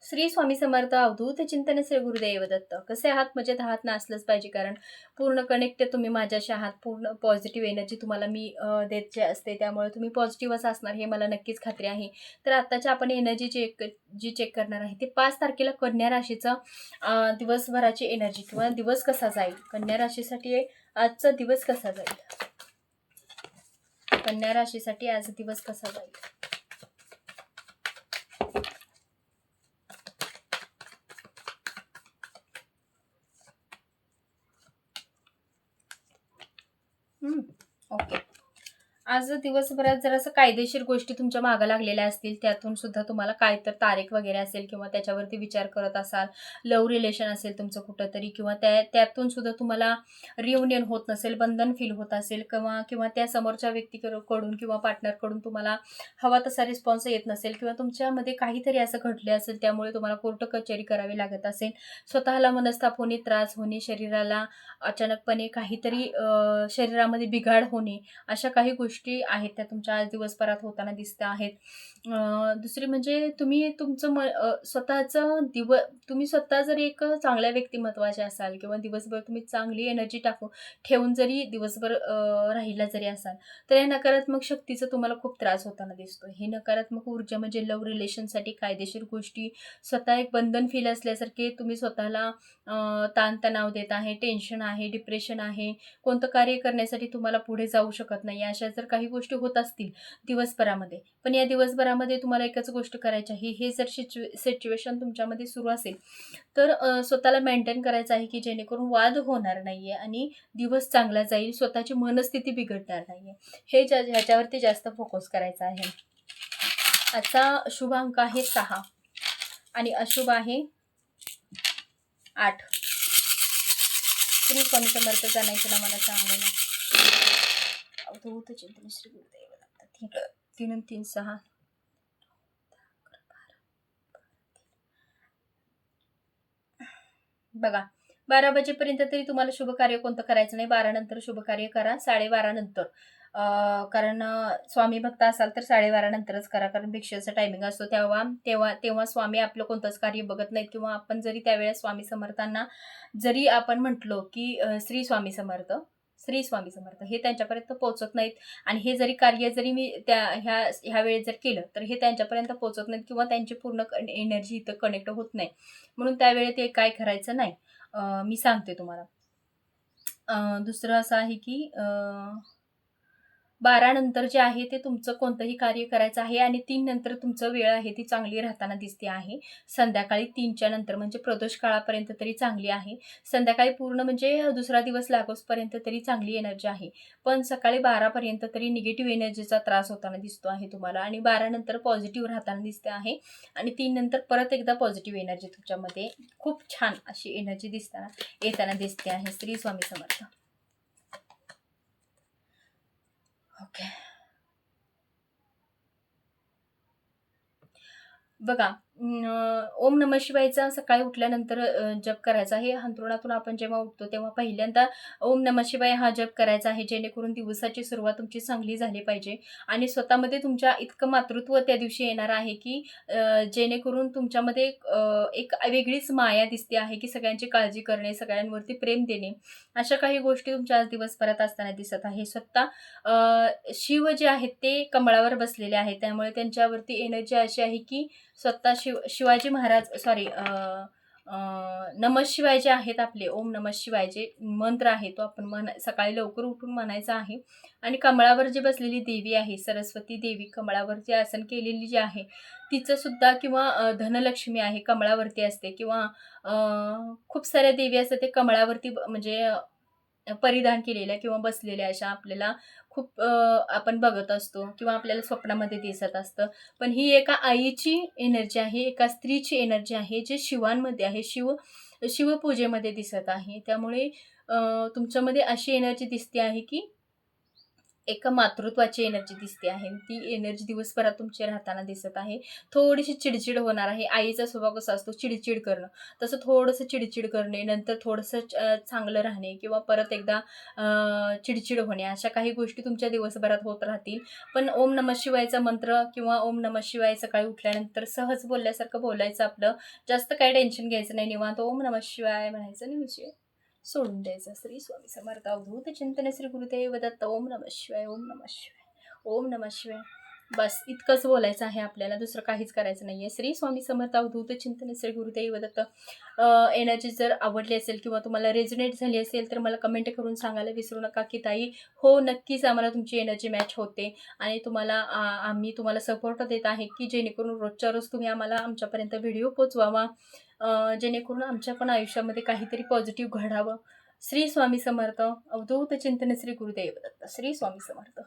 श्री स्वामी समर्थ. अवधूत चिंतन श्री गुरुदेव दत्त. कसे आहात? मजेत आहात ना? असलंच पाहिजे, कारण पूर्ण कनेक्ट तुम्ही माझ्याशी आहात. पूर्ण पॉझिटिव्ह एनर्जी तुम्हाला मी देत असते, त्यामुळे तुम्ही पॉझिटिव्हच असणार हे मला नक्कीच खात्री आहे. तर आत्ताच्या आपण एनर्जी चेक करणार आहे ते 5 तारखेला कन्या राशीचा दिवसभराची एनर्जी किंवा दिवस कसा जाईल. कन्या राशीसाठी आजचा दिवस कसा जाईल. कन्या राशीसाठी आज दिवस कसा जाईल. ओके. आज दिवसभरात जरासं कायदेशीर गोष्टी तुमच्या मागं लागलेल्या असतील, त्यातून सुद्धा तुम्हाला काय तर तारीख वगैरे असेल किंवा त्याच्यावरती विचार करत असाल, लव्ह रिलेशन असेल तुमचं कुठंतरी, किंवा त्यातून सुद्धा तुम्हाला रियुनियन होत नसेल, बंधन फील होत असेल, किंवा किंवा त्या समोरच्या व्यक्तीकडून किंवा पार्टनरकडून तुम्हाला हवा तसा रिस्पॉन्स येत नसेल, किंवा तुमच्यामध्ये काहीतरी असं घडले असेल त्यामुळे तुम्हाला कोर्ट कचेरी करावी लागत असेल, स्वतःला मनस्ताप होणे, त्रास होणे, शरीराला अचानकपणे काहीतरी शरीरामध्ये बिघाड होणे, अशा काही गोष्टी आहेत त्या तुमच्या आज दिवसभरात होताना दिसत आहेत. दुसरी म्हणजे तुम्ही तुमचं स्वतःचं तुम्ही स्वतः जर एक चांगल्या व्यक्तिमत्वाचे असाल किंवा दिवसभर तुम्ही चांगली एनर्जी ठेवून जरी दिवसभर राहिला जरी असाल, तर या नकारात्मक शक्तीचा तुम्हाला खूप त्रास होताना दिसतो. ही नकारात्मक ऊर्जा म्हणजे लव्ह रिलेशनसाठी कायदेशीर गोष्टी, स्वतः एक बंधन फील असल्यासारखे तुम्ही स्वतःला ताणतणाव देत आहे, टेन्शन आहे, डिप्रेशन आहे, कोणतं कार्य करण्यासाठी तुम्हाला पुढे जाऊ शकत नाही, अशा जर काही गोष्टी होत असतील दिवसभरामध्ये, पण या दिवसभरामध्ये तुम्हाला एकच गोष्ट करायची आहे. हे जर सिच्युएशन तुमच्यामध्ये सुरू असेल तर स्वतःला मेंटेन करायचं आहे की जेणेकरून वाद होणार नाहीये आणि दिवस चांगला जाईल, स्वतःची मनस्थिती बिघडणार नाहीये. ह्याच्यावरती जास्त फोकस करायचा आहे. आजचा शुभ अंक आहे 6 आणि अशुभ आहे 8. श्री स्वामी समर्थ जाण्याची मला चांगलं अवधूत चिंतन श्री गुरुदेव दत्त. 3 आणि 3 6. बघा, 12 वाजेपर्यंत तरी तुम्हाला शुभ कार्य कोणतं करायचं नाही. 12 नंतर शुभ कार्य करा. 12:30 नंतर कारण स्वामी भक्त असाल तर 12:30 नंतरच करा, कारण भिक्षेचा टायमिंग असतो. तेव्हा स्वामी आपलं कोणतंच कार्य बघत नाहीत, किंवा आपण जरी त्यावेळेस स्वामी समर्थांना जरी आपण म्हटलो की श्री स्वामी समर्थ, श्री स्वामी समर्थ, हे त्यांच्यापर्यंत पोहोचत नाहीत. आणि हे जरी कार्य जरी मी ह्या वेळेस जर केलं तर हे त्यांच्यापर्यंत पोहोचत नाहीत, किंवा त्यांची पूर्ण एनर्जी इथं कनेक्ट होत नाही. म्हणून त्यावेळी ते काय करायचं नाही. मी सांगते तुम्हाला. दुसरं असं आहे की 12 नंतर जे आहे ते तुमचं कोणतंही कार्य करायचं आहे, आणि 3 नंतर तुमचं वेळ आहे ती चांगली राहताना दिसते आहे. संध्याकाळी 3च्या नंतर म्हणजे प्रदोष काळापर्यंत तरी चांगली आहे. संध्याकाळी पूर्ण म्हणजे दुसरा दिवस लागोसपर्यंत तरी चांगली एनर्जी आहे. पण सकाळी 12 पर्यंत तरी निगेटिव्ह एनर्जीचा त्रास होताना दिसतो आहे तुम्हाला, आणि 12 नंतर पॉझिटिव्ह राहताना दिसते आहे, आणि 3 नंतर परत एकदा पॉझिटिव्ह एनर्जी तुमच्यामध्ये खूप छान अशी एनर्जी येताना दिसते आहे. श्री स्वामी समर्थ. ओके. बघा, ओम नमः शिवायचा सकाळी उठल्यानंतर जप करायचा आहे. अंथरुणातून आपण जेव्हा उठतो तेव्हा पहिल्यांदा ओम नमः शिवाय हा जप करायचा आहे, जेणेकरून दिवसाची सुरुवात तुमची चांगली झाली पाहिजे, आणि स्वतःमध्ये तुमच्या इतकं मातृत्व त्या दिवशी येणार आहे की जेणेकरून तुमच्यामध्ये एक वेगळीच माया दिसते आहे की सगळ्यांची काळजी करणे, सगळ्यांवरती प्रेम देणे, अशा काही गोष्टी तुमच्या आज दिवसभरात असताना दिसत आहे. स्वतः शिव जे आहेत ते कमळावर बसलेले आहेत, त्यामुळे त्यांच्यावरती एनर्जी अशी आहे की स्वतः शिवाजी महाराज नमः शिवाय जे आहेत आपले, ओम नमः शिवाय जे मंत्र आहे तो आपण सकाळी लवकर उठून म्हणायचा आहे. आणि कमळावर जे बसलेली देवी आहे, सरस्वती देवी कमळावर जे आसन केलेली जी आहे तिचं सुद्धा, किंवा धनलक्ष्मी आहे कमळावरती असते, किंवा खूप साऱ्या देवी असतात ते कमळावरती म्हणजे परिधान केलेल्या किंवा बसलेल्या अशा आपल्याला खूप आपण बघत असतो, किंवा आपल्याला स्वप्नामध्ये दिसत असतं. पण ही एका आईची एनर्जी आहे, एका स्त्रीची एनर्जी आहे, जे शिवांमध्ये आहे, शिवपूजेमध्ये दिसत आहे. त्यामुळे तुमच्यामध्ये अशी एनर्जी दिसते आहे की एका मातृत्वाची एनर्जी दिसते आहे. ती एनर्जी दिवसभरात तुमची राहताना दिसत आहे. थोडीशी चिडचिड होणार आहे. आईचा स्वभाव कसा असतो चिडचिड करणं. तसं थोडंसं चिडचिड करणे, नंतर थोडंसं चांगलं राहणे किंवा परत एकदा चिडचिड होणे, अशा काही गोष्टी तुमच्या दिवसभरात होत राहतील. पण ओम नमः शिवायचा मंत्र किंवा ओम नमः शिवाय सकाळी उठल्यानंतर सहज बोलल्यासारखं बोलायचं आपलं. जास्त काही टेन्शन घ्यायचं नाही. निवांत ओम नमः शिवाय म्हणायचं आणि विषय सोडून द्यायचं. श्री स्वामी समर्थ. अवधूत चिंतन श्री गुरुदेव दत्त. ओम नमः शिवाय, ओम नमः शिवाय, ओम नमः शिवाय. बस इतकंच बोलायचं आहे आपल्याला, दुसरं काहीच करायचं नाहीये. श्री स्वामी समर्थ. अवधूत चिंतन श्री गुरुदेव दत्त. एनर्जी जर आवडली असेल किंवा तुम्हाला रेझोनेट झाली असेल तर मला कमेंट करून सांगायला विसरू नका की ताई हो नक्कीच आम्हाला तुमची एनर्जी मॅच होते आणि तुम्हाला आम्ही तुम्हाला सपोर्ट देत आहे की जेणेकरून रोजच्या रोज तुम्ही आम्हाला आमच्यापर्यंत व्हिडिओ पोचवावा, जेणेकरून आमच्या पण आयुष्यामध्ये काहीतरी पॉझिटिव्ह घडावं. श्री स्वामी समर्थ. अवधूत चिंतन श्री गुरुदेव दत्त. श्री स्वामी समर्थ.